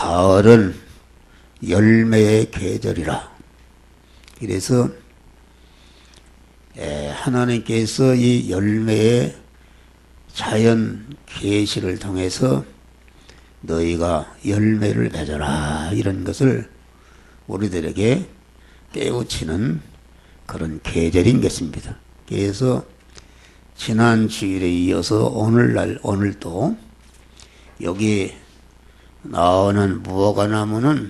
가을은 열매의 계절이라. 그래서 하나님께서 이 열매의 자연 계시를 통해서 너희가 열매를 맺어라 이런 것을 우리들에게 깨우치는 그런 계절인 것입니다. 그래서 지난 주일에 이어서 오늘도 여기 나오는 무화과나무는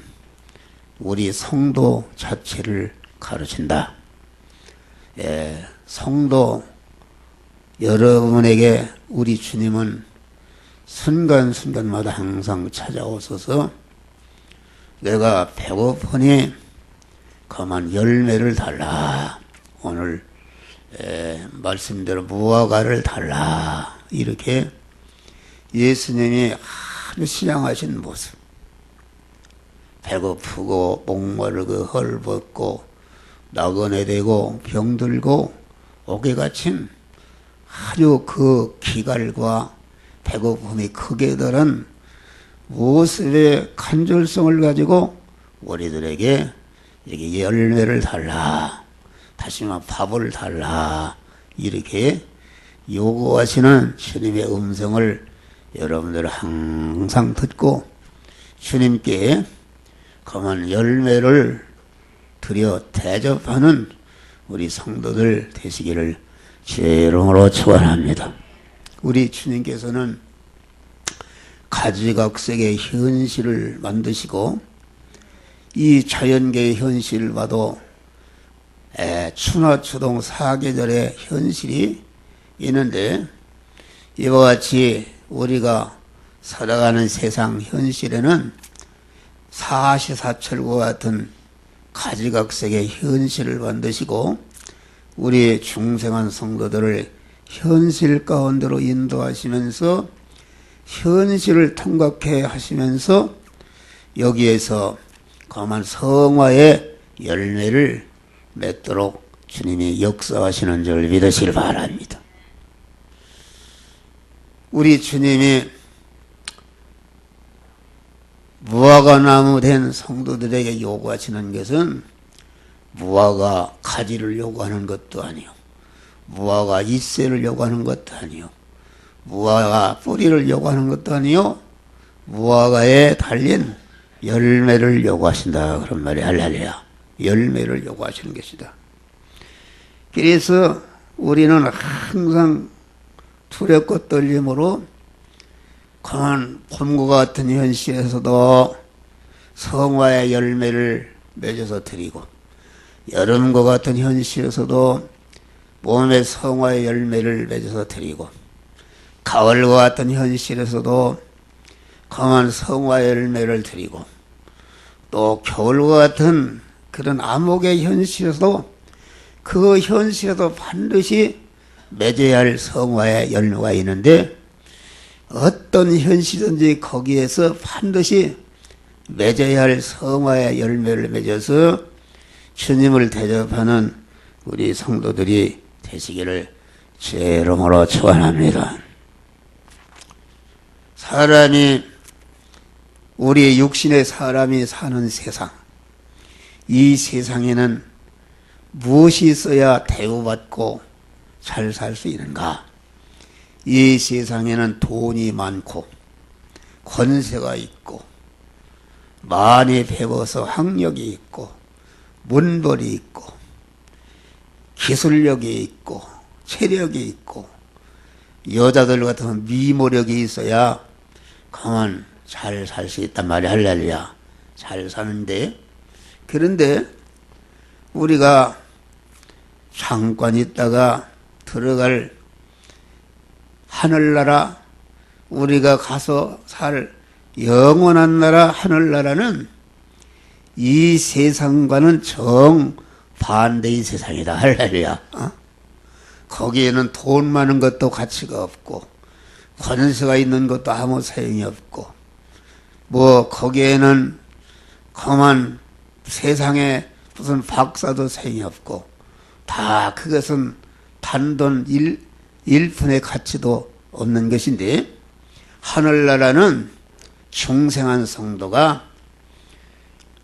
우리 성도 자체를 가르친다. 성도 여러분에게 우리 주님은 순간순간마다 항상 찾아오셔서 내가 배고프니 그만 열매를 달라. 오늘 말씀대로 무화과를 달라. 이렇게 예수님이 아주 신앙하신 모습. 배고프고 목마르고 헐벗고 나그네 되고 병들고 옥에 갇힌 아주 그 기갈과 배고픔이 크게 들은 모습의 간절성을 가지고 우리들에게 이렇게 열매를 달라. 다시 말해 밥을 달라. 이렇게 요구하시는 주님의 음성을 여러분들 항상 듣고 주님께 그만 열매를 드려 대접하는 우리 성도들 되시기를 주의 이름으로 축원합니다. 우리 주님께서는 가지각색의 현실을 만드시고 이 자연계의 현실을 봐도 추나추동 사계절의 현실이 있는데 이와 같이 우리가 살아가는 세상 현실에는 사시사철과 같은 가지각색의 현실을 만드시고 우리 중생한 성도들을 현실 가운데로 인도하시면서 현실을 통각해 하시면서 여기에서 거만 성화의 열매를 맺도록 주님이 역사하시는 줄 믿으시길 바랍니다. 우리 주님이 무화과 나무 된 성도들에게 요구하시는 것은 무화과 가지를 요구하는 것도 아니요, 무화과 잎새를 요구하는 것도 아니요, 무화과 뿌리를 요구하는 것도 아니요, 무화과에 달린 열매를 요구하신다. 그런 말이 할렐루야. 열매를 요구하시는 것이다. 그래서 우리는 항상 두렵고 떨림으로 강한 봄과 같은 현실에서도 성화의 열매를 맺어서 드리고 여름과 같은 현실에서도 몸의 성화의 열매를 맺어서 드리고 가을과 같은 현실에서도 강한 성화의 열매를 드리고 또 겨울과 같은 그런 암흑의 현실에서도 그 현실에도 반드시 맺어야 할 성화의 열매가 있는데 어떤 현실이든지 거기에서 반드시 맺어야 할 성화의 열매를 맺어서 주님을 대접하는 우리 성도들이 되시기를 주의 이름으로 축원합니다. 사람이 우리 육신의 사람이 사는 세상, 이 세상에는 무엇이 있어야 대우받고 잘 살 수 있는가? 이 세상에는 돈이 많고 권세가 있고 많이 배워서 학력이 있고 문벌이 있고 기술력이 있고 체력이 있고 여자들 같은 미모력이 있어야 가만 잘 살 수 있단 말이야. 할렐루야. 잘 사는데, 그런데 우리가 잠깐 있다가 들어갈 하늘나라, 우리가 가서 살 영원한 나라 하늘나라는 이 세상과는 정반대의 세상이다. 할렐루야. 거기에는 돈 많은 것도 가치가 없고 권세가 있는 것도 아무 소용이 없고 거기에는 그만 세상에 무슨 박사도 소용이 없고 다 그것은 단돈 1푼의 가치도 없는 것인데 하늘나라는 중생한 성도가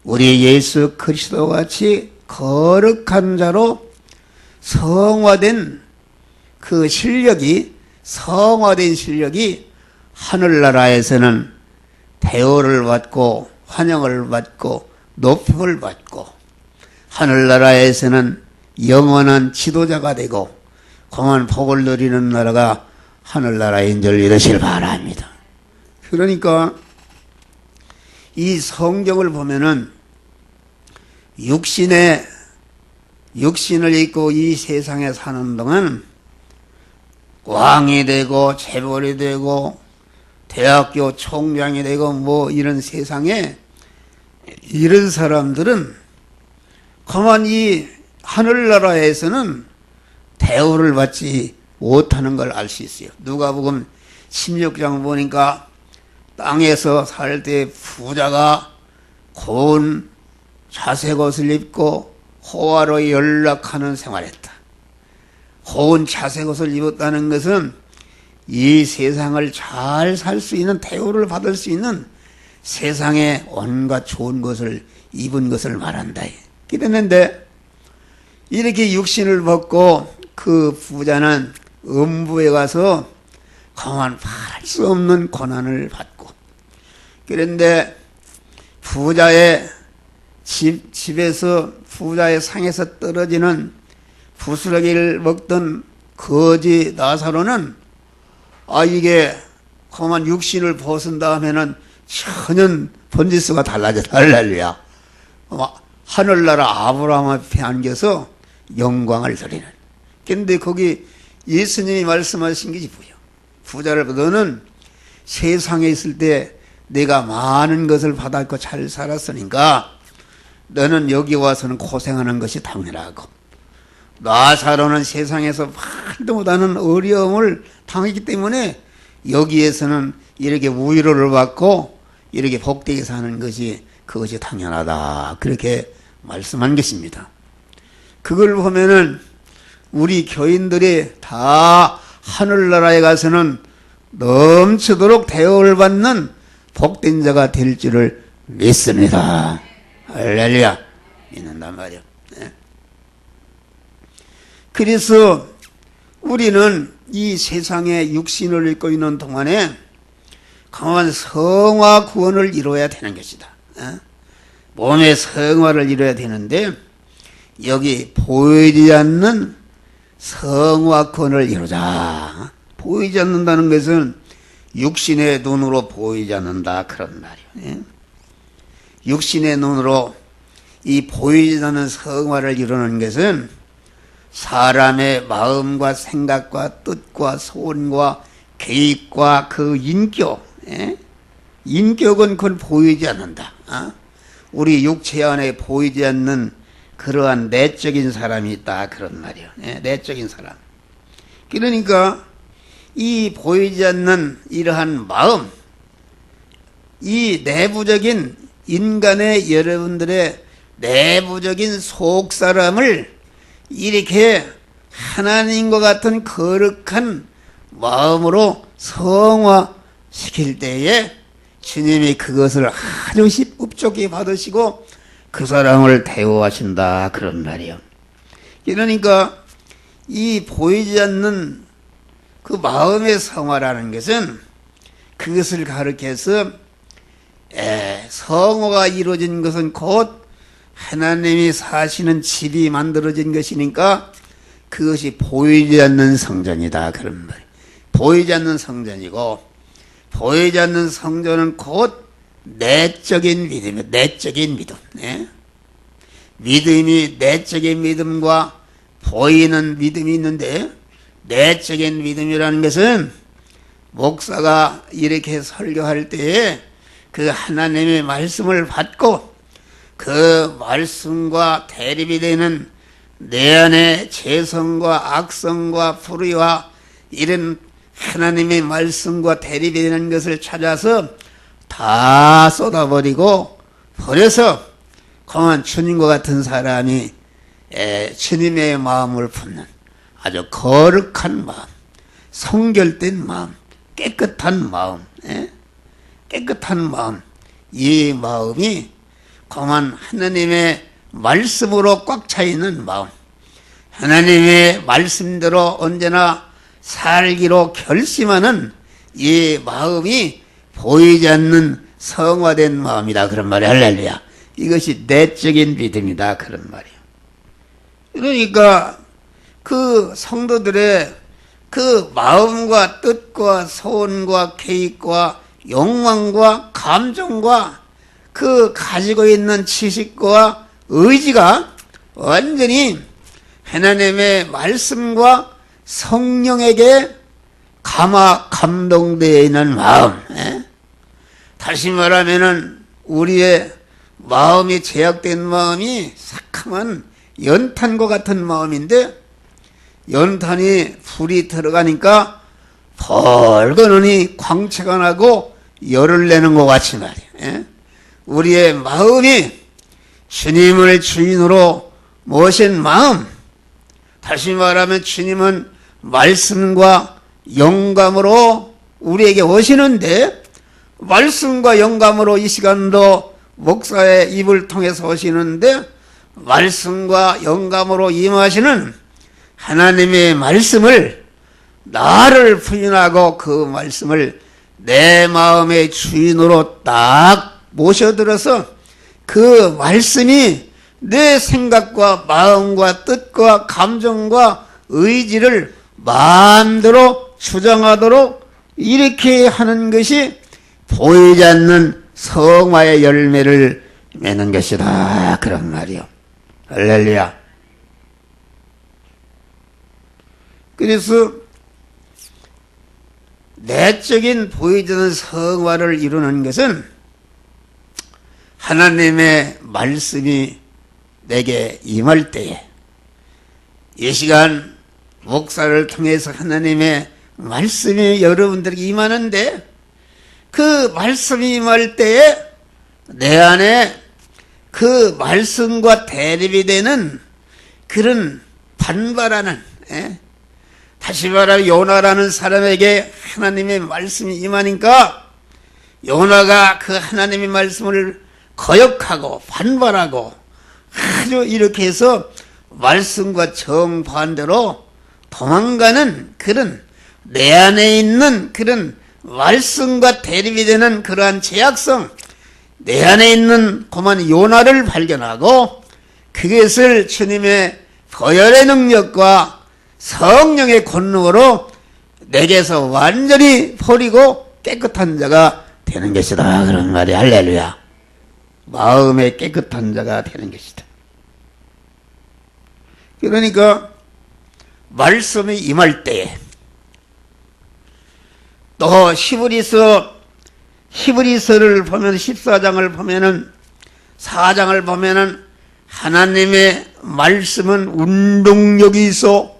우리 예수 그리스도 같이 거룩한 자로 성화된 그 실력이, 성화된 실력이 하늘나라에서는 대우를 받고 환영을 받고 높임을 받고 하늘나라에서는 영원한 지도자가 되고 공한 복을 누리는 나라가 하늘나라인 줄 믿으시길 바랍니다. 그러니까 이 성경을 보면은 육신을 입고 이 세상에 사는 동안 왕이 되고 재벌이 되고 대학교 총장이 되고 뭐 이런 세상에 이런 사람들은 가만 이 하늘나라에서는 대우를 받지 못하는 걸 알 수 있어요. 누가복음 16장 보니까 땅에서 살 때 부자가 고운 자색 옷을 입고 호화로 연락하는 생활했다. 고운 자색 옷을 입었다는 것은 이 세상을 잘 살 수 있는, 대우를 받을 수 있는 세상에 온갖 좋은 것을 입은 것을 말한다. 그랬는데 이렇게 육신을 벗고 그 부자는 음부에 가서 가만 말할 수 없는 고난을 받고, 그런데 부자의 집에서 부자의 상에서 떨어지는 부스러기를 먹던 거지 나사로는 이게 그만 육신을 벗은 다음에는 전혀 번지수가 달라져. 할렐루야. 하늘나라 아브라함 앞에 안겨서 영광을 드리는. 근데 거기 예수님이 말씀하신 게 뭐예요? 부자를 너는 세상에 있을 때 내가 많은 것을 받았고 잘 살았으니까 너는 여기 와서는 고생하는 것이 당연하고, 나사로는 세상에서 말도 못하는 어려움을 당했기 때문에 여기에서는 이렇게 위로를 받고 이렇게 복되게 사는 것이 그것이 당연하다. 그렇게 말씀한 것입니다. 그걸 보면은 우리 교인들이 다 하늘나라에 가서는 넘치도록 대우를 받는 복된 자가 될 줄을 믿습니다. 할렐루야. 믿는단 말이야. 네. 그래서 우리는 이 세상에 육신을 입고 있는 동안에 강한 성화 구원을 이루어야 되는 것이다. 몸의 성화를 이루어야 되는데 여기 보이지 않는 성화 구원을 이루자. 보이지 않는다는 것은 육신의 눈으로 보이지 않는다, 그런 말이에요. 육신의 눈으로 이 보이지 않는 성화를 이루는 것은 사람의 마음과 생각과 뜻과 소원과 계획과 그 인격, 인격은 그건 보이지 않는다. 우리 육체 안에 보이지 않는 그러한 내적인 사람이 있다, 그런 말이에요. 내적인 사람. 그러니까 이 보이지 않는 이러한 마음, 이 내부적인 인간의 여러분들의 내부적인 속사람을 이렇게 하나님과 같은 거룩한 마음으로 성화시킬 때에 주님이 그것을 아주 흡족히 받으시고 그 사람을 대우하신다, 그런 말이에요. 그러니까 이 보이지 않는 그 마음의 성화라는 것은 그것을 가르쳐서 성화가 이루어진 것은 곧 하나님이 사시는 집이 만들어진 것이니까 그것이 보이지 않는 성전이다, 그런 말이에요. 보이지 않는 성전이고, 보이지 않는 성전은 곧 내적인 믿음이에요. 내적인 믿음. 믿음이 내적인 믿음과 보이는 믿음이 있는데, 내적인 믿음이라는 것은 목사가 이렇게 설교할 때에 그 하나님의 말씀을 받고 그 말씀과 대립이 되는 내 안의 죄성과 악성과 불의와 이런 하나님의 말씀과 대립이 되는 것을 찾아서 다 쏟아버리고 버려서 그만 주님과 같은 사람이 주님의 마음을 품는 아주 거룩한 마음, 성결된 마음, 깨끗한 마음, 깨끗한 마음, 이 마음이 그만 하나님의 말씀으로 꽉 차 있는 마음, 하나님의 말씀대로 언제나 살기로 결심하는 이 마음이 보이지 않는 성화된 마음이다. 그런 말이야. 할렐루야. 이것이 내적인 믿음이다. 그런 말이야. 그러니까 그 성도들의 그 마음과 뜻과 소원과 계획과 욕망과 감정과 그 가지고 있는 지식과 의지가 완전히 하나님의 말씀과 성령에게 감동되어 있는 마음. 다시 말하면은 우리의 마음이 제약된 마음이 삭함한 연탄과 같은 마음인데, 연탄이 불이 들어가니까 벌거느니 광채가 나고 열을 내는 것 같이 말이에요. 우리의 마음이 주님을 주인으로 모신 마음, 다시 말하면 주님은 말씀과 영감으로 우리에게 오시는데, 말씀과 영감으로 이 시간도 목사의 입을 통해서 오시는데, 말씀과 영감으로 임하시는 하나님의 말씀을 나를 부인하고 그 말씀을 내 마음의 주인으로 딱 모셔들어서 그 말씀이 내 생각과 마음과 뜻과 감정과 의지를 마음대로 주장하도록 이렇게 하는 것이 보이지 않는 성화의 열매를 맺는 것이다. 그런 말이요. 할렐루야. 그래서 내적인 보이지 않는 성화를 이루는 것은 하나님의 말씀이 내게 임할 때에, 이 시간 목사를 통해서 하나님의 말씀이 여러분들에게 임하는데, 그 말씀이 임할 때에 내 안에 그 말씀과 대립이 되는 그런 반발하는, 다시 말하면 요나라는 사람에게 하나님의 말씀이 임하니까 요나가 그 하나님의 말씀을 거역하고 반발하고 아주 이렇게 해서 말씀과 정반대로 도망가는 그런 내 안에 있는 그런 말씀과 대립이 되는 그러한 제약성, 내 안에 있는 그만 요나를 발견하고 그것을 주님의 보혈의 능력과 성령의 권능으로 내게서 완전히 버리고 깨끗한 자가 되는 것이다. 그런 말이 할렐루야. 마음의 깨끗한 자가 되는 것이다. 그러니까 말씀이 임할 때에, 또 히브리서를 보면 14장을 보면은 4장을 보면은 하나님의 말씀은 운동력이 있어.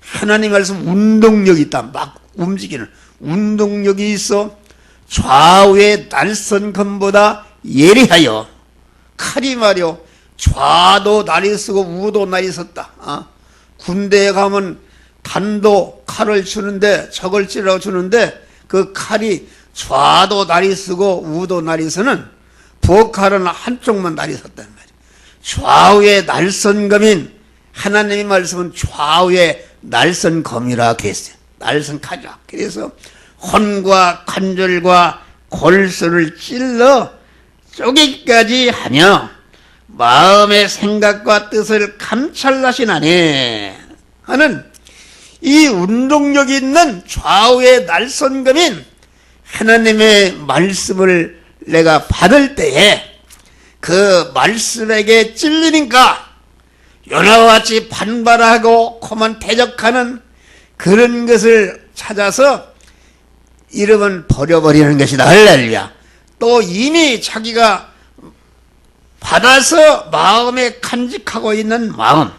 하나님 말씀 운동력이 있다. 막 움직이는 운동력이 있어. 좌우의 날선 검보다 예리하여, 칼이 말이요 좌도 날이 쓰고 우도 날이 섰다. 군대에 가면 단도 칼을 주는데, 적을 찌르라고 주는데 그 칼이 좌도 날이 쓰고 우도 날이 서는, 부엌칼은 한쪽만 날이 섰단 말이에요. 좌우의 날선검인 하나님의 말씀은 좌우의 날선검이라 그랬어요. 날선칼이라. 그래서 혼과 관절과 골수를 찔러 쪼개기까지 하며 마음의 생각과 뜻을 감찰하시나니 하는 이 운동력 있는 좌우의 날선검인 하나님의 말씀을 내가 받을 때에 그 말씀에게 찔리니까 요나와 같이 반발하고 그만 대적하는 그런 것을 찾아서 이름은 버려버리는 것이다. 할렐루야. 또 이미 자기가 받아서 마음에 간직하고 있는 마음,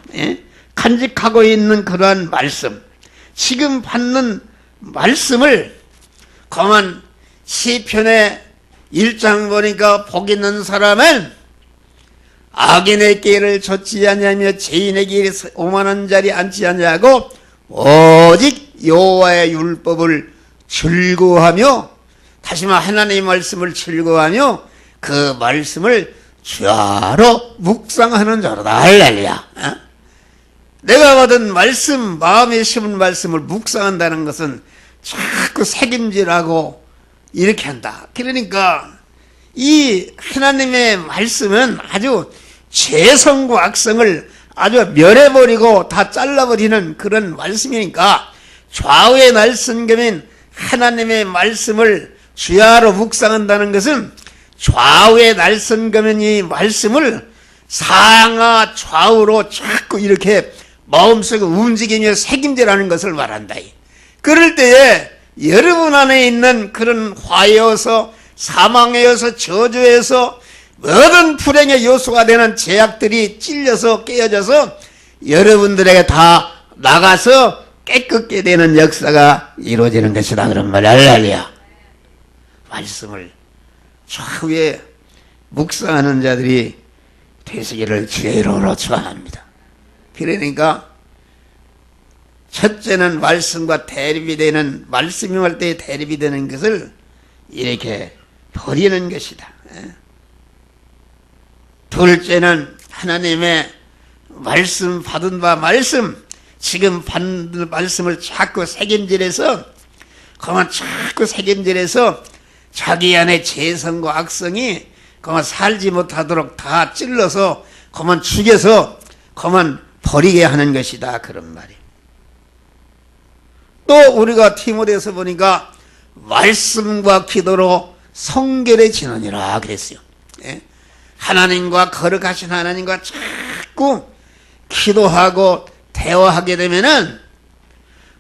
간직하고 있는 그러한 말씀, 지금 받는 말씀을 그만 시편의 1장 보니까 복 있는 사람은 악인의 길을 좇지 아니하며 죄인의 길에 오만한 자리 앉지 아니하고 오직 여호와의 율법을 즐거워하며 다시 말해 하나님의 말씀을 즐거워하며 그 말씀을 주야로 묵상하는 자로다. 할렐루야. 내가 받은 말씀, 마음에 심은 말씀을 묵상한다는 것은 자꾸 책임질하고 이렇게 한다. 그러니까 이 하나님의 말씀은 아주 죄성과 악성을 아주 멸해버리고 다 잘라버리는 그런 말씀이니까 좌우의 날선겸인 하나님의 말씀을 주야로 묵상한다는 것은 좌우의 날선겸인 이 말씀을 상하 좌우로 자꾸 이렇게 마음속에 움직이며 책임지라는 것을 말한다. 그럴 때에 여러분 안에 있는 그런 화여서 사망에서 저주에서 모든 불행의 요소가 되는 죄악들이 찔려서 깨어져서 여러분들에게 다 나가서 깨끗게 되는 역사가 이루어지는 것이다. 그런 말이야. 할렐루야. 말씀을 좌우에 묵상하는 자들이 되시기를 주의 이름으로 축원합니다. 그러니까 첫째는 말씀과 대립이 되는, 말씀이 할 때 대립이 되는 것을 이렇게 버리는 것이다. 둘째는 하나님의 말씀, 받은 바 말씀, 지금 받는 말씀을 자꾸 색임질해서, 그만 자꾸 색임질해서 자기 안에 죄성과 악성이 그만 살지 못하도록 다 찔러서 그만 죽여서 그만 버리게 하는 것이다. 그런 말이에요. 또 우리가 티모데에서 보니까 말씀과 기도로 성결해지느니라 그랬어요. 하나님과 거룩하신 하나님과 자꾸 기도하고 대화하게 되면은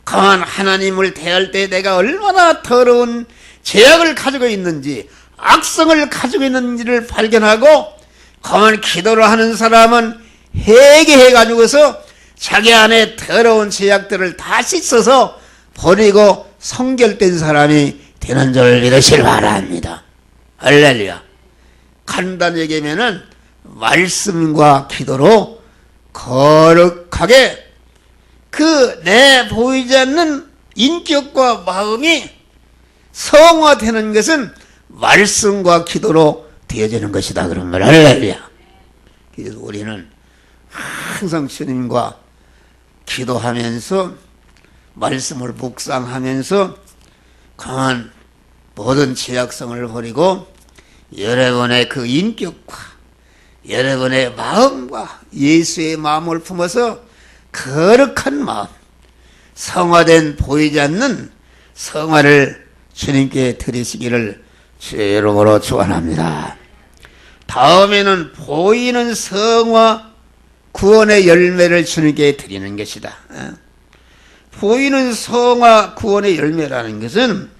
그만 하나님을 대할 때 내가 얼마나 더러운 죄악을 가지고 있는지, 악성을 가지고 있는지를 발견하고 그만 기도를 하는 사람은 회개해가지고서 자기 안에 더러운 죄악들을 다 씻어서 버리고 성결된 사람이 되는 줄 믿으시길 바랍니다. 할렐루야. 간단히 얘기하면은 말씀과 기도로 거룩하게 그 내 보이지 않는 인격과 마음이 성화되는 것은 말씀과 기도로 되어지는 것이다. 그런 말. 할렐루야. 그래서 우리는 항상 주님과 기도하면서 말씀을 묵상하면서 강한 모든 죄악성을 버리고 여러분의 그 인격과 여러분의 마음과 예수의 마음을 품어서 거룩한 마음, 성화된 보이지 않는 성화를 주님께 드리시기를 주의 이름으로 축원합니다. 다음에는 보이는 성화 구원의 열매를 주님께 드리는 것이다. 보이는 성화 구원의 열매라는 것은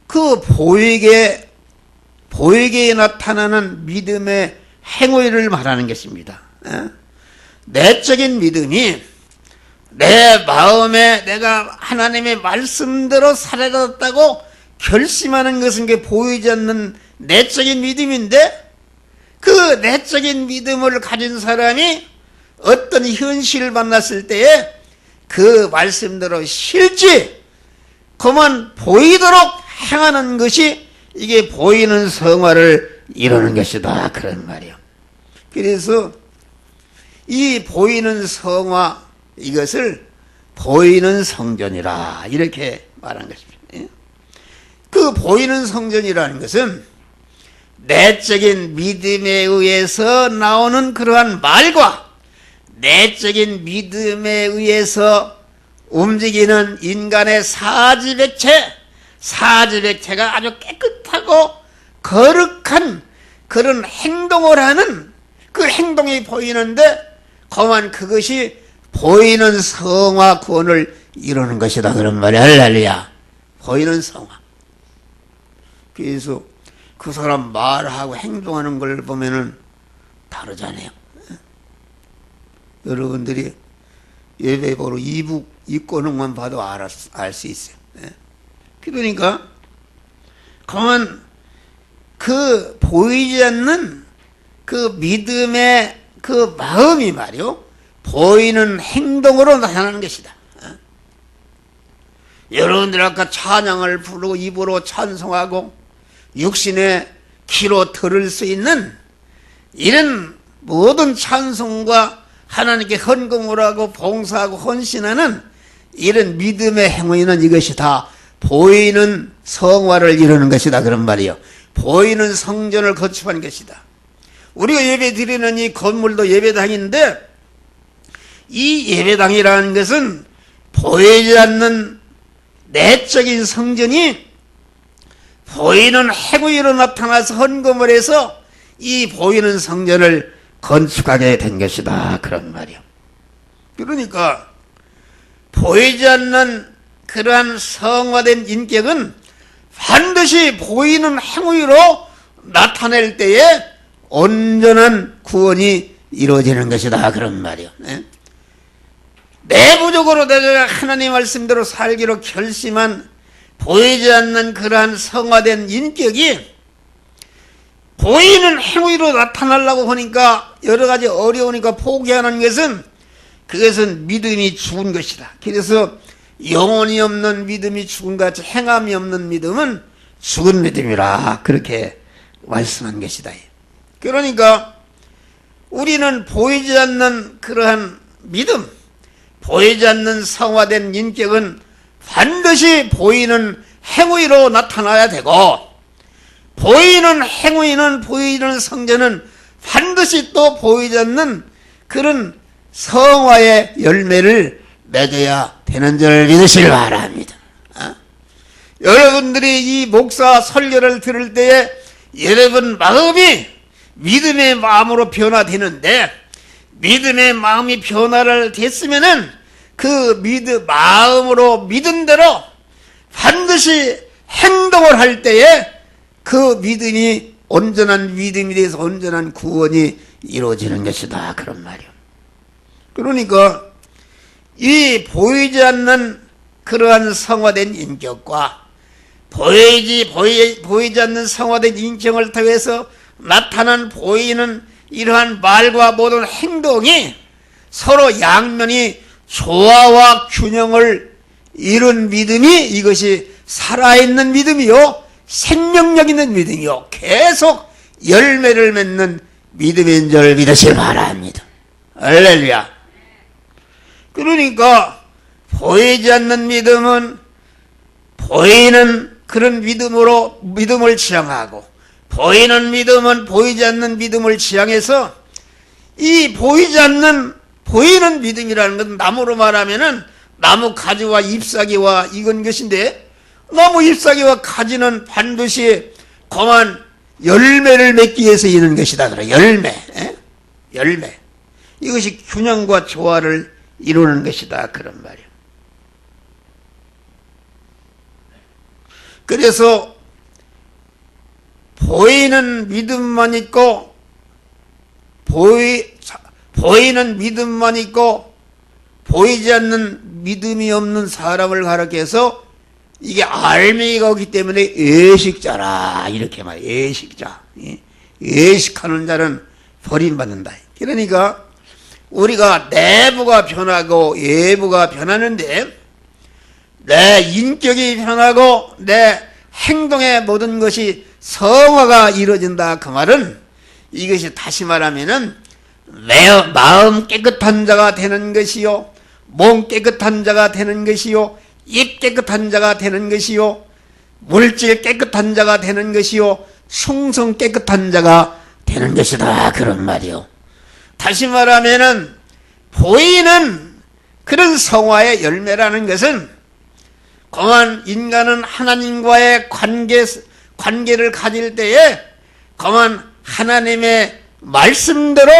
그 보이게 나타나는 믿음의 행위를 말하는 것입니다. 내적인 믿음이 내 마음에 내가 하나님의 말씀대로 살아갔다고 결심하는 것은 게 보이지 않는 내적인 믿음인데, 그 내적인 믿음을 가진 사람이 어떤 현실을 만났을 때에 그 말씀대로 실제 그만 보이도록 행하는 것이 이게 보이는 성화를 이루는 것이다. 그런 말이요. 그래서 이 보이는 성화, 이것을 보이는 성전이라 이렇게 말한 것입니다. 그 보이는 성전이라는 것은 내적인 믿음에 의해서 나오는 그러한 말과 내적인 믿음에 의해서 움직이는 인간의 사지백체가 아주 깨끗하고 거룩한 그런 행동을 하는 그 행동이 보이는데, 그만 그것이 보이는 성화 구원을 이루는 것이다. 그런 말이야. 할렐루야. 보이는 성화. 그래서 그 사람 말하고 행동하는 걸 보면은 다르잖아요. 여러분들이 예배보러 이북 입고는만 봐도 알 수 있어요. 그러니까 그만 그 보이지 않는 그 믿음의 그 마음이 말이요, 보이는 행동으로 나타나는 것이다. 여러분들 아까 찬양을 부르고 입으로 찬송하고 육신의 귀로 들을 수 있는 이런 모든 찬송과 하나님께 헌금을 하고 봉사하고 헌신하는 이런 믿음의 행위는 이것이 다 보이는 성화를 이루는 것이다 그런 말이에요. 보이는 성전을 건축하는 것이다. 우리가 예배 드리는 이 건물도 예배당인데 이 예배당이라는 것은 보이지 않는 내적인 성전이 보이는 행위로 나타나서 헌금을 해서 이 보이는 성전을 건축하게 된 것이다 그런 말이요. 그러니까 보이지 않는 그러한 성화된 인격은 반드시 보이는 행위로 나타낼 때에 온전한 구원이 이루어지는 것이다 그런 말이요. 내부적으로 내가 하나님 말씀대로 살기로 결심한 보이지 않는 그러한 성화된 인격이 보이는 행위로 나타나려고 하니까 여러 가지 어려우니까 포기하는 것은 그것은 믿음이 죽은 것이다. 그래서 영혼이 없는 믿음이 죽은 것 같이 행함이 없는 믿음은 죽은 믿음이라 그렇게 말씀한 것이다. 그러니까 우리는 보이지 않는 그러한 믿음, 보이지 않는 성화된 인격은 반드시 보이는 행위로 나타나야 되고 보이는 행위는 보이는 성전은 반드시 또 보이지 않는 그런 성화의 열매를 맺어야 되는 줄 믿으시길 바랍니다. 여러분들이 이 목사 설교를 들을 때에 여러분 마음이 믿음의 마음으로 변화되는데 믿음의 마음이 변화를 됐으면은 그 마음으로 믿은 대로 반드시 행동을 할 때에 그 믿음이 온전한 믿음이 돼서 온전한 구원이 이루어지는 것이다 그런 말이요. 그러니까 이 보이지 않는 그러한 성화된 인격과 보이지 않는 성화된 인격을 통해서 나타난 보이는 이러한 말과 모든 행동이 서로 양면이 조화와 균형을 이룬 믿음이 이것이 살아있는 믿음이요 생명력 있는 믿음이요 계속 열매를 맺는 믿음인 줄 믿으시길 바랍니다. 할렐루야. 그러니까 보이지 않는 믿음은 보이는 그런 믿음으로 믿음을 지향하고 보이는 믿음은 보이지 않는 믿음을 지향해서 이 보이지 않는 보이는 믿음이라는 건 나무로 말하면은 나무 가지와 잎사귀와 이건 것인데 나무 잎사귀와 가지는 반드시 그만 열매를 맺기 위해서 있는 것이다. 그래 열매 이것이 균형과 조화를 이루는 것이다 그런 말이에요. 그래서 보이는 믿음만 있고 보이는 믿음만 있고 보이지 않는 믿음이 없는 사람을 가르쳐서 이게 알맹이가 없기 때문에 예식자라 이렇게 말해요. 예식자. 예식하는 자는 버림받는다. 그러니까 우리가 내부가 변하고 외부가 변하는데 내 인격이 변하고 내 행동의 모든 것이 성화가 이루어진다 그 말은 이것이 다시 말하면은 마음 깨끗한 자가 되는 것이요 몸 깨끗한 자가 되는 것이요 입 깨끗한 자가 되는 것이요 물질 깨끗한 자가 되는 것이요 충성 깨끗한 자가 되는 것이다 그런 말이요. 다시 말하면은 보이는 그런 성화의 열매라는 것은 그만 인간은 하나님과의 관계를 가질 때에 그만 하나님의 말씀대로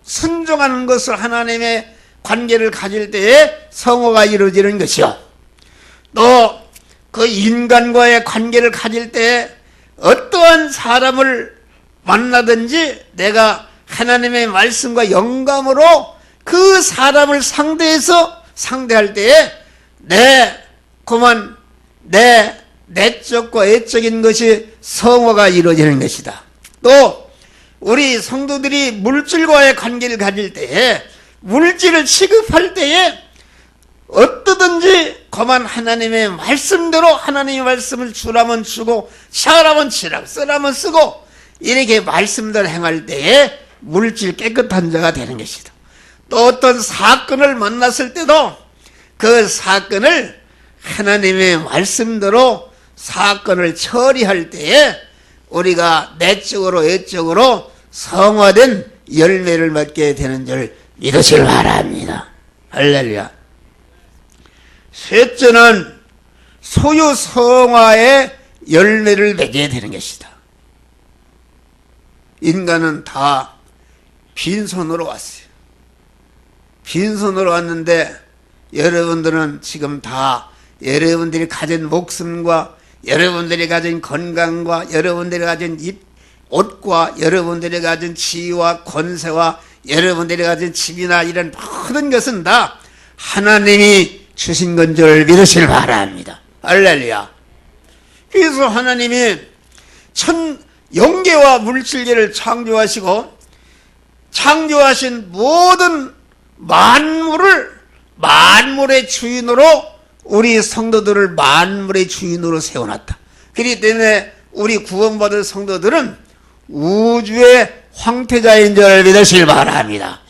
순종하는 것을 하나님의 관계를 가질 때에 성화가 이루어지는 것이요. 또 그 인간과의 관계를 가질 때에 어떠한 사람을 만나든지 내가 하나님의 말씀과 영감으로 그 사람을 상대할 때에 그만 내적과 애적인 것이 성화가 이루어지는 것이다. 또 우리 성도들이 물질과의 관계를 가질 때에 물질을 취급할 때에 어떠든지 그만 하나님의 말씀대로 하나님의 말씀을 주라면 주고 치라면 치라고 쓰라면 쓰고 이렇게 말씀대로 행할 때에 물질 깨끗한 자가 되는 것이다. 또 어떤 사건을 만났을 때도 그 사건을 하나님의 말씀대로 사건을 처리할 때에 우리가 내적으로 외적으로 성화된 열매를 맺게 되는 줄 믿으시길 바랍니다. 할렐루야. 셋째는 소유 성화의 열매를 맺게 되는 것이다. 인간은 다 빈손으로 왔어요. 빈손으로 왔는데 여러분들은 지금 다 여러분들이 가진 목숨과 여러분들이 가진 건강과 여러분들이 가진 옷과 여러분들이 가진 지위와 권세와 여러분들이 가진 집이나 이런 모든 것은 다 하나님이 주신 건 줄 믿으시길 바랍니다. 할렐루야. 그래서 하나님이 영계와 물질계를 창조하시고 창조하신 모든 만물의 주인으로 우리 성도들을 만물의 주인으로 세워놨다. 그렇기 때문에 우리 구원받은 성도들은 우주의 황태자인 줄 믿으시길 바랍니다.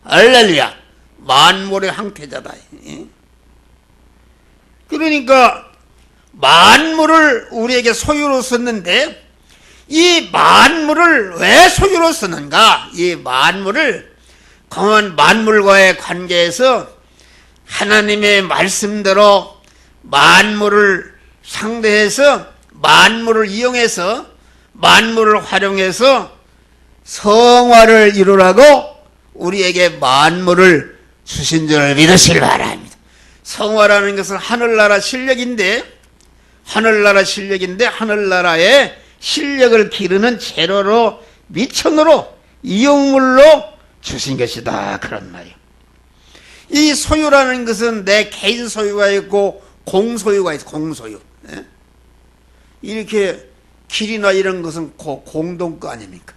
할렐루야. 만물의 황태자다. 그러니까 만물을 우리에게 소유로 썼는데 이 만물을 왜 소유로 썼는가? 이 만물을 강한 만물과의 관계에서 하나님의 말씀대로 만물을 상대해서 만물을 이용해서 만물을 활용해서 성화를 이루라고 우리에게 만물을 주신 줄 믿으시길 바랍니다. 성화라는 것은 하늘나라 실력인데 하늘나라의 실력을 기르는 재료로 미천으로 이용물로 주신 것이다. 그런 말이에요. 이 소유라는 것은 내 개인 소유가 있고 공소유가 있어. 공소유. 이렇게 길이나 이런 것은 공동 거 아닙니까?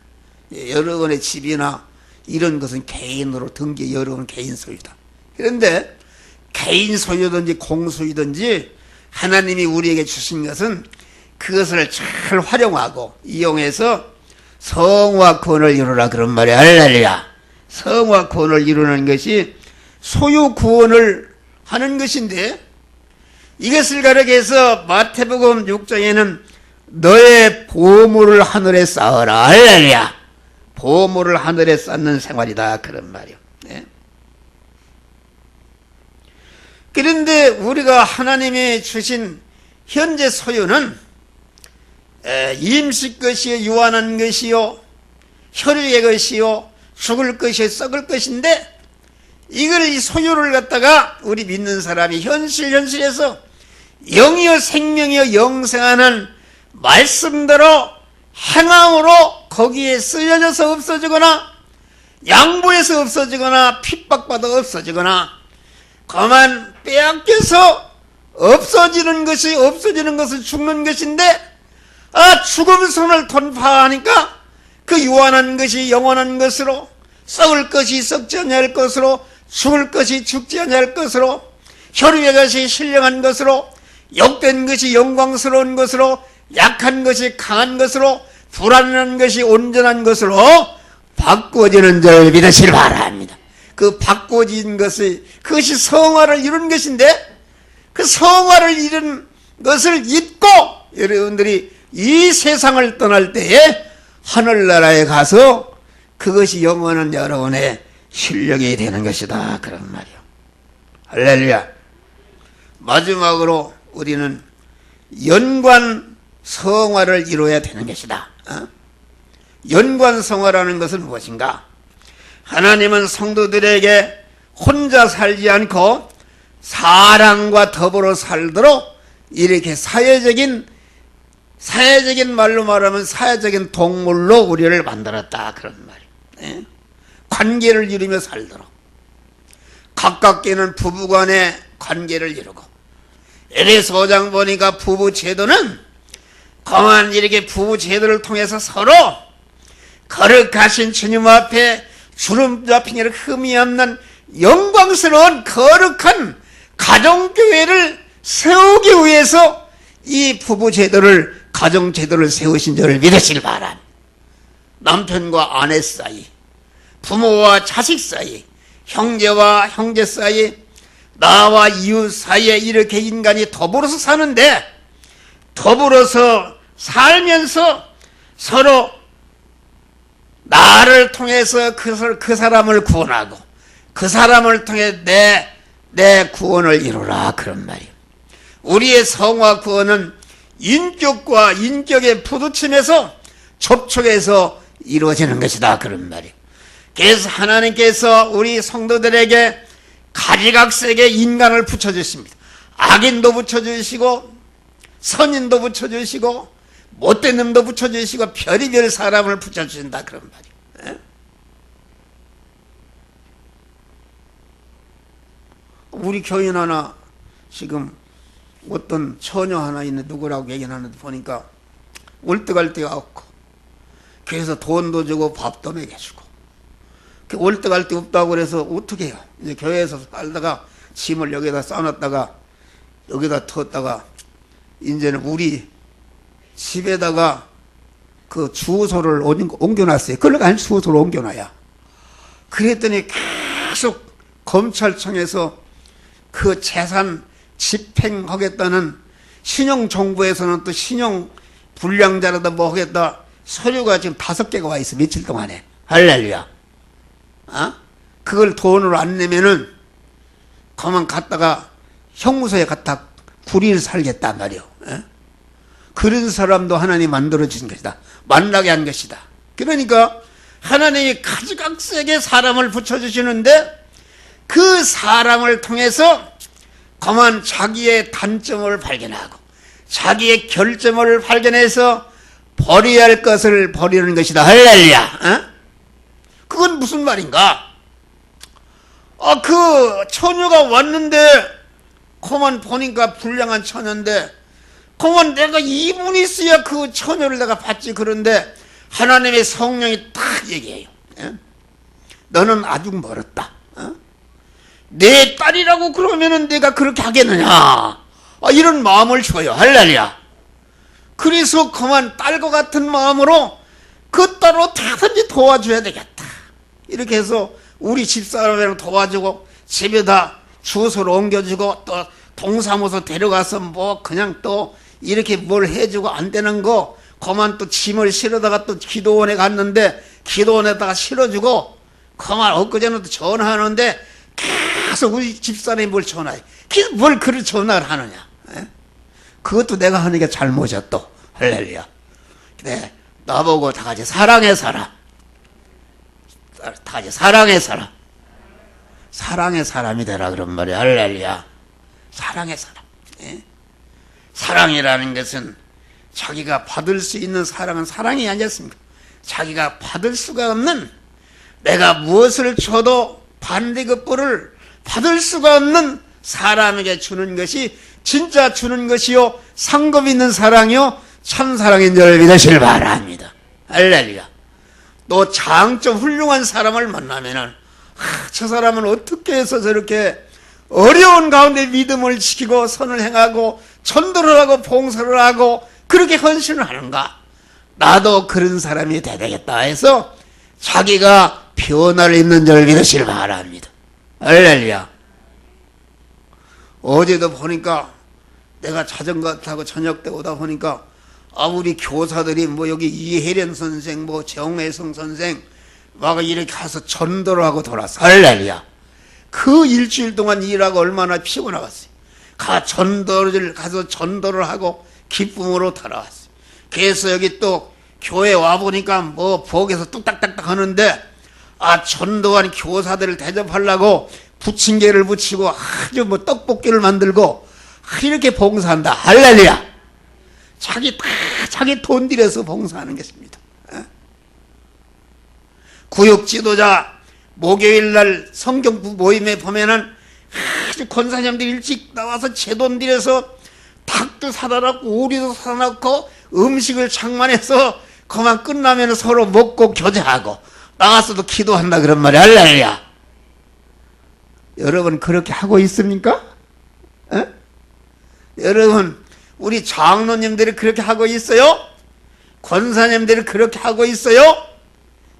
여러분의 집이나 이런 것은 개인으로 등기 여러분 개인 소유다. 그런데 개인 소유든지 공소유든지 하나님이 우리에게 주신 것은 그것을 잘 활용하고 이용해서 성화 구원을 이루라 그런 말이야. 할렐루야. 성화 구원을 이루는 것이 소유 구원을 하는 것인데 이것을 가르쳐서 마태복음 6장에는 너의 보물을 하늘에 쌓아라. 할렐루야. 보물을 하늘에 쌓는 생활이다. 그런 말이요. 네. 그런데 우리가 하나님이 주신 현재 소유는 임시 것이요, 유한한 것이요, 혈육의 것이요, 죽을 것이요, 썩을 것인데 이걸 이 소유를 갖다가 우리 믿는 사람이 현실에서 영이요 생명이요 영생하는 말씀대로 행함으로 거기에 쓰여져서 없어지거나 양보해서 없어지거나 핍박받아 없어지거나 그만 빼앗겨서 없어지는 것은 죽는 것인데 죽음 선을 돌파하니까 그 유한한 것이 영원한 것으로 썩을 것이 썩지 아니할 것으로 죽을 것이 죽지 아니할 것으로 혈육의 것이 신령한 것으로 욕된 것이 영광스러운 것으로 약한 것이 강한 것으로 불안한 것이 온전한 것으로 바꾸어지는 줄 믿으시길 바랍니다. 그 바꾸어진 그것이 성화를 이룬 것인데 그 성화를 이룬 것을 잊고 여러분들이 이 세상을 떠날 때에 하늘나라에 가서 그것이 영원한 여러분의 실력이 되는 것이다. 그런 말이요. 할렐루야. 마지막으로 우리는 연관 성화를 이루어야 되는 것이다. 연관 성화라는 것은 무엇인가? 하나님은 성도들에게 혼자 살지 않고 사랑과 더불어 살도록 이렇게 사회적인 말로 말하면 사회적인 동물로 우리를 만들었다. 그런 말이에요. 관계를 이루며 살도록. 가깝게는 부부간의 관계를 이루고 에베소 5장 보니까 부부 제도는 그만 이렇게 부부 제도를 통해서 서로 거룩하신 주님 앞에 주름 잡힌 일 흠이 없는 영광스러운 거룩한 가정교회를 세우기 위해서 이 부부제도를, 가정제도를 세우신 줄을 믿으시길 바랍니다. 남편과 아내 사이, 부모와 자식 사이, 형제와 형제 사이, 나와 이웃 사이에 이렇게 인간이 더불어서 사는데, 더불어서 살면서 서로 나를 통해서 그 사람을 구원하고 그 사람을 통해 내 구원을 이루라, 그런 말이에요. 우리의 성화 구원은 인격과 인격의 부딪힘에서 접촉해서 이루어지는 것이다, 그런 말이에요. 그래서 하나님께서 우리 성도들에게 가지각색의 인간을 붙여주십니다. 악인도 붙여주시고 선인도 붙여주시고 못된 놈도 붙여주시고 별의별 사람을 붙여주신다, 그런 말이에요. 우리 교인 하나 지금 어떤 처녀 하나 있는, 누구라고 얘기하는데 보니까 월등할 데가 없고, 그래서 돈도 주고 밥도 먹여주고, 월등할 데 없다고 그래서 어떻게 해요? 이제 교회에서 살다가 짐을 여기다 싸놨다가 여기다 뒀다가 이제는 우리 집에다가 그 주소를 옮겨놨어요. 그걸 안 주소를 옮겨놔야. 그랬더니 계속 검찰청에서 그 재산 집행하겠다는, 신용정부에서는 또 신용 불량자라다 뭐 하겠다 서류가 지금 5개가 와 있어, 며칠 동안에. 할렐루야. 그걸 돈으로 안 내면은 가만 갔다가 형무소에 갖다 9일 살겠단 말이요. 그런 사람도 하나님 만들어 주신 것이다. 만나게 한 것이다. 그러니까 하나님이 가지각색의 사람을 붙여주시는데, 그 사람을 통해서 가만 자기의 단점을 발견하고 자기의 결점을 발견해서 버려야 할 것을 버리는 것이다. 할렐루야. 그건 무슨 말인가? 그 처녀가 왔는데 그만 보니까 불량한 처녀인데, 그만 내가 이분이 있어야 그 처녀를 내가 받지. 그런데 하나님의 성령이 딱 얘기해요. 너는 아주 멀었다. 내 딸이라고 그러면은 내가 그렇게 하겠느냐. 이런 마음을 줘요. 할렐루야. 그래서 그만 딸과 같은 마음으로 그 딸을 어떻게든지 도와줘야 되겠다. 이렇게 해서 우리 집사람이랑 도와주고 집에다 주소를 옮겨주고 또 동사무소 데려가서 뭐 그냥 또 이렇게 뭘 해주고 안 되는 거 그만 또 짐을 실어다가 또 기도원에 갔는데 기도원에다가 실어주고, 그만 엊그제는 또 전화하는데 계속 우리 집사람이 뭘 전화해. 뭘 그런 전화를 하느냐. 그것도 내가 하는 게 잘못이야 또. 할렐루야. 네, 나보고 다 같이 사랑해 살아. 다 같이 사랑해 살아. 사랑의 사람이 되라, 그런 말이야. 할렐루야. 사랑의 사람. 사랑이라는 것은 자기가 받을 수 있는 사랑은 사랑이 아니었습니까? 자기가 받을 수가 없는, 내가 무엇을 줘도 반대급부를 받을 수가 없는 사람에게 주는 것이 진짜 주는 것이요, 상급 있는 사랑이요, 참사랑인 줄 믿으시길 바랍니다. 할렐루야. 또 장점 훌륭한 사람을 만나면은 저 사람은 어떻게 해서 저렇게 어려운 가운데 믿음을 지키고 선을 행하고 전도를 하고 봉사를 하고 그렇게 헌신을 하는가? 나도 그런 사람이 되겠다 해서 자기가 변화를 입는 줄 믿으시길 바랍니다. 할렐루야. 어제도 보니까 내가 자전거 타고 저녁 때 오다 보니까 우리 교사들이 뭐 여기 이혜련 선생, 뭐 정혜성 선생 막 이렇게 가서 전도를 하고 돌아왔어. 할렐루야. 그 일주일 동안 일하고 얼마나 피곤하겠어요. 전도를 가서 전도를 하고 기쁨으로 돌아왔어요. 그래서 여기 또 교회 와보니까 뭐 부엌에서 뚝딱딱딱 하는데 전도한 교사들을 대접하려고 부침개를 붙이고 아주 뭐 떡볶이를 만들고 이렇게 봉사한다. 할렐루야. 자기 돈 들여서 봉사하는 것입니다. 구역 지도자 목요일날 성경 모임에 보면은 아주 권사님들이 일찍 나와서 제 돈 들여서 닭도 사다 놓고 오리도 사다 놓고 음식을 장만해서 그만 끝나면 서로 먹고 교제하고 나가서도 기도한다, 그런 말이야. 할렐루야. 여러분 그렇게 하고 있습니까? 에? 여러분, 우리 장로님들이 그렇게 하고 있어요? 권사님들이 그렇게 하고 있어요?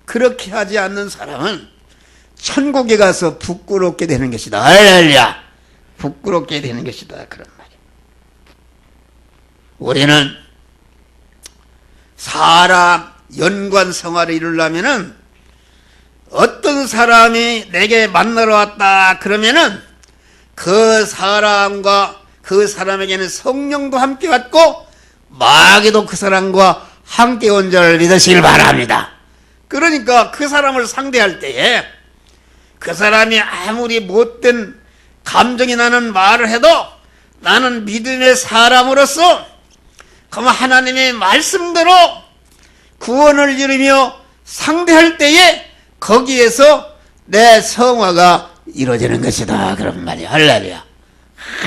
그렇게 하지 않는 사람은 천국에 가서 부끄럽게 되는 것이다. 할렐루야! 부끄럽게 되는 것이다. 그런 말이야. 우리는 사람 연관 생활을 이루려면은 어떤 사람이 내게 만나러 왔다 그러면은 그 사람과 그 사람에게는 성령도 함께 왔고 마귀도 그 사람과 함께 온 줄 믿으시길 바랍니다. 그러니까 그 사람을 상대할 때에 그 사람이 아무리 못된 감정이 나는 말을 해도 나는 믿음의 사람으로서 그러면 하나님의 말씀대로 구원을 이루며 상대할 때에 거기에서 내 성화가 이루어지는 것이다. 그런 말이야. 할렐루야.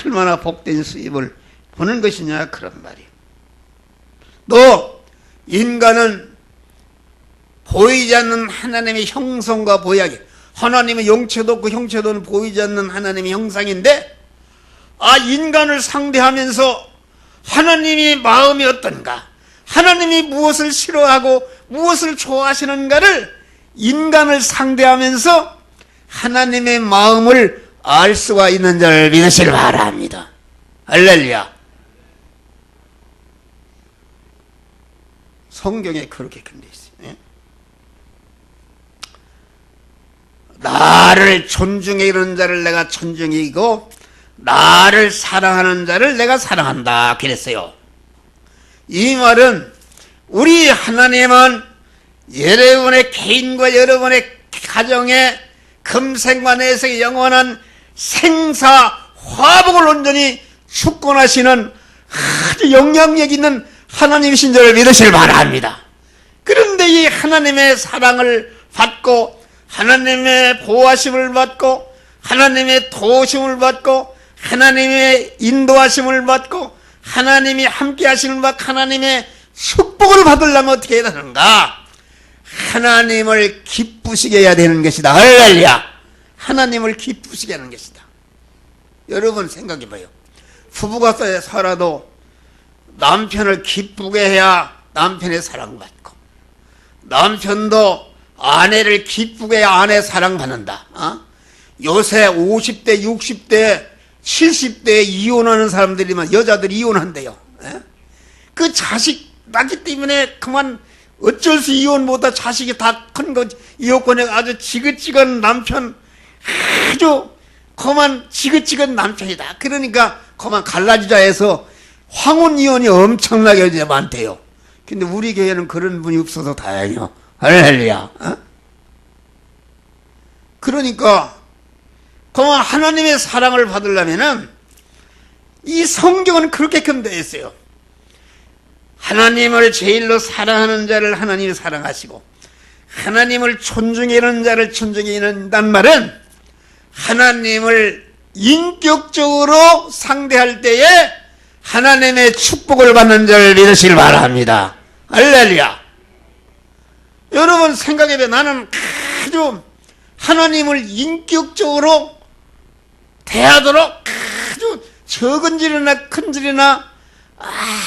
얼마나 복된 수입을 보는 것이냐. 그런 말이야. 또 인간은 보이지 않는 하나님의 형성과 보약이, 하나님의 영체도 없고 형체도 보이지 않는 하나님의 형상인데, 인간을 상대하면서 하나님의 마음이 어떤가, 하나님이 무엇을 싫어하고 무엇을 좋아하시는가를 인간을 상대하면서 하나님의 마음을 알 수가 있는 줄 믿으시길 바랍니다. 할렐루야. 성경에 그렇게 근데 있어요. 나를 존중해 이런 자를 내가 존중이고 나를 사랑하는 자를 내가 사랑한다 그랬어요. 이 말은 우리 하나님은 여러분의 개인과 여러분의 가정의 금생과 내세의 영원한 생사 화복을 온전히 주권하시는 아주 영향력 있는 하나님이신 줄 믿으시길 바랍니다. 그런데 이 하나님의 사랑을 받고 하나님의 보호하심을 받고 하나님의 도우심을 받고 하나님의 인도하심을 받고 하나님이 함께 하시는 받고 하나님의 축복을 받으려면 어떻게 해야 되는가? 하나님을 기쁘시게 해야 되는 것이다. 할렐루야. 하나님을 기쁘시게 하는 것이다. 여러분 생각해봐요. 부부가 살아도 남편을 기쁘게 해야 남편의 사랑받고 남편도 아내를 기쁘게 해야 아내 사랑받는다. 요새 50대, 60대, 70대에 이혼하는 사람들이면 여자들이 이혼한대요. 그 자식 낳기 때문에 그만 어쩔 수 이혼 못하 자식이 다 큰 거 이혼권에 아주 지긋지긋한 남편, 아주 그만 지긋지긋한 남편이다. 그러니까 그만 갈라지자 해서 황혼 이혼이 엄청나게 이제 많대요. 근데 우리 교회는 그런 분이 없어서 다행이요. 할렐루야. 그러니까 그만 하나님의 사랑을 받으려면은 이 성경은 그렇게 되어 있어요. 하나님을 제일로 사랑하는 자를 하나님이 사랑하시고 하나님을 존중하는 자를 존중한다는 말은 하나님을 인격적으로 상대할 때에 하나님의 축복을 받는 자를 믿으시길 바랍니다. 할렐루야. 여러분 생각해보면 나는 아주 하나님을 인격적으로 대하도록 아주 적은 질이나 큰 질이나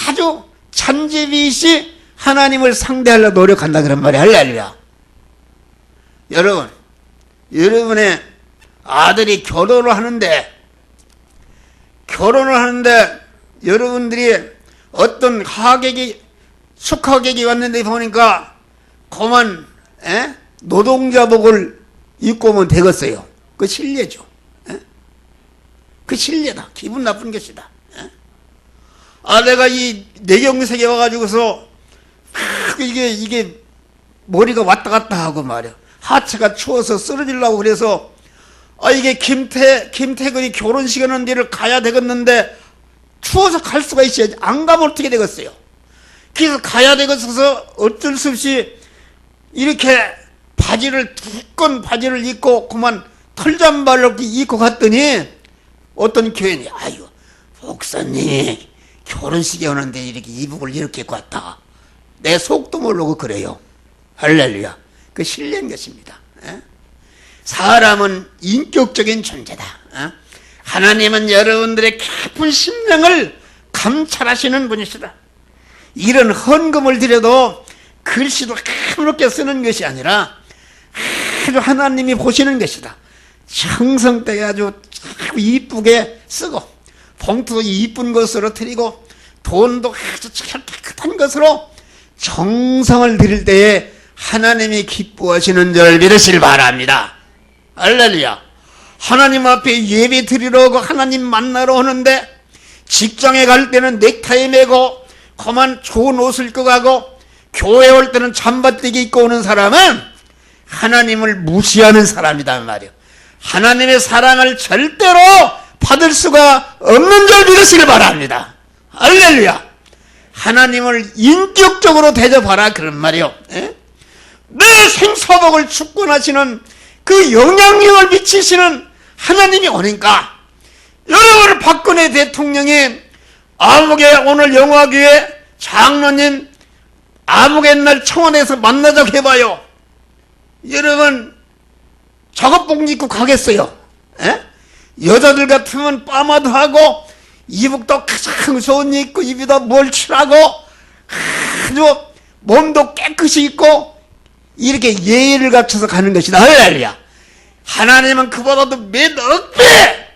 아주 잔재비시 하나님을 상대하려고 노력한다 그런 말이야. 할렐루야. 여러분, 여러분의 아들이 결혼을 하는데 여러분들이 어떤 축하객이 왔는데 보니까 그만 노동자복을 입고 오면 되겠어요. 그 실례죠. 그 실례다. 기분 나쁜 것이다. 내가 이 내경색에 와가지고서 이게 머리가 왔다 갔다 하고 말이야. 하체가 추워서 쓰러지려고 그래서 이게 김태근이 결혼식 하는 데를 가야 되겠는데 추워서 갈 수가 있어야지. 안 가면 어떻게 되겠어요? 그래서 가야 되겠어서 어쩔 수 없이 이렇게 두꺼운 바지를 입고 그만 털잠바를 입고 갔더니 어떤 교인이 목사님 결혼식에 오는데 이렇게 이북을 이렇게 입고 왔다. 내 속도 모르고 그래요. 할렐루야. 그 실례인 것입니다. 사람은 인격적인 존재다. 하나님은 여러분들의 깊은 심령을 감찰하시는 분이시다. 이런 헌금을 드려도 글씨도 까무렇게 쓰는 것이 아니라 아주 하나님이 보시는 것이다. 정성되게 아주 이쁘게 쓰고 봉투도 이쁜 것으로 드리고 돈도 아주 깨끗한 것으로 정성을 드릴 때에 하나님이 기뻐하시는 줄 믿으시길 바랍니다. 할렐루야. 하나님 앞에 예배 드리러 오고 하나님 만나러 오는데 직장에 갈 때는 넥타이 매고 그만 좋은 옷을 입고 가고 교회 올 때는 잠바띠기 입고 오는 사람은 하나님을 무시하는 사람이다 말이요. 하나님의 사랑을 절대로 받을 수가 없는 줄 믿으시길 바랍니다. 할렐루야. 하나님을 인격적으로 대접하라 그런 말이요. 내 생사복을 주권하시는 그 영향력을 미치시는 하나님이 오니까 여러분 박근혜 대통령이 아무개 오늘 영화교회 장로님 아무개 날 청원에서 만나자고 해봐요. 여러분 작업복 입고 가겠어요? 여자들 같으면 파마도 하고 이북도 가장 좋은 일 입고 입에다 뭘 칠하고 아주 몸도 깨끗이 입고 이렇게 예의를 갖춰서 가는 것이다. 할렐루야. 하나님은 그보다도 몇 억배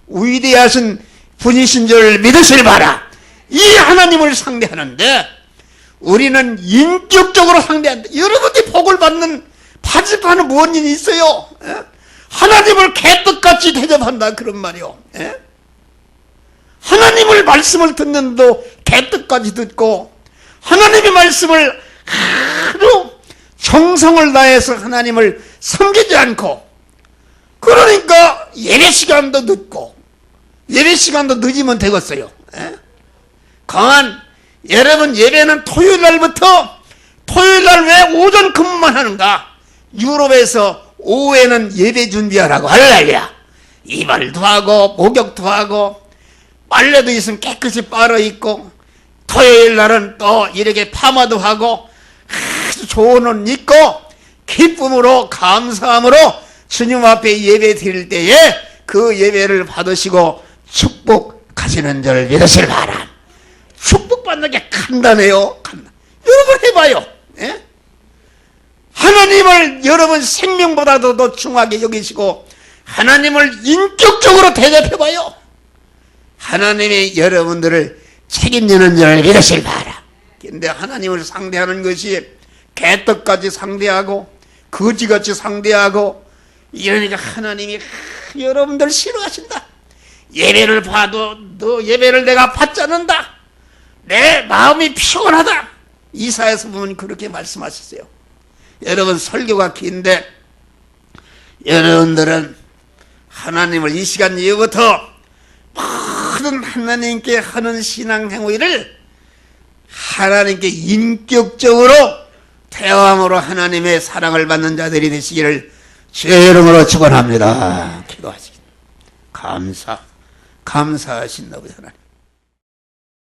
위대하신 분이신 줄 믿으시길 바라. 이 하나님을 상대하는데 우리는 인격적으로 상대한다. 여러분들이 복을 받는 바지판은 무슨 일이 있어요? 하나님을 개떡같이 대접한다 그런 말이요. 하나님을 말씀을 듣는데도 개떡같이 듣고 하나님의 말씀을 아주 정성을 다해서 하나님을 섬기지 않고 그러니까 예배 시간도 늦고 예배 시간도 늦으면 되겠어요. 강한 여러분 예배는 토요일 날부터 토요일 날 왜 오전 근무만 하는가? 유럽에서 오후에는 예배 준비하라고 할렐루야. 이발도 하고 목욕도 하고 빨래도 있으면 깨끗이 빨아 입고 토요일 날은 또 이렇게 파마도 하고 아주 좋은 옷 입고 기쁨으로 감사함으로 주님 앞에 예배 드릴 때에 그 예배를 받으시고 축복하시는 줄 믿으실 바람. 축복받는 게 간단해요. 여러분 해봐요. 하나님을 여러분 생명보다도 더 중하게 여기시고 하나님을 인격적으로 대접해봐요. 하나님이 여러분들을 책임지는 줄 믿으실 바람. 근데 하나님을 상대하는 것이 개떡같이 상대하고 거지같이 상대하고 이러니까 하나님이 여러분들 싫어하신다. 예배를 봐도 너 예배를 내가 받지 않는다. 내 마음이 피곤하다. 이사야서 보면 그렇게 말씀하셨어요. 여러분 설교가 긴데 여러분들은 하나님을 이 시간 이후부터 모든 하나님께 하는 신앙 행위를 하나님께 인격적으로 대화함으로 하나님의 사랑을 받는 자들이 되시기를 주의 이름으로 축원합니다. 기도하시겠습니다. 감사하신다 우리 하나님.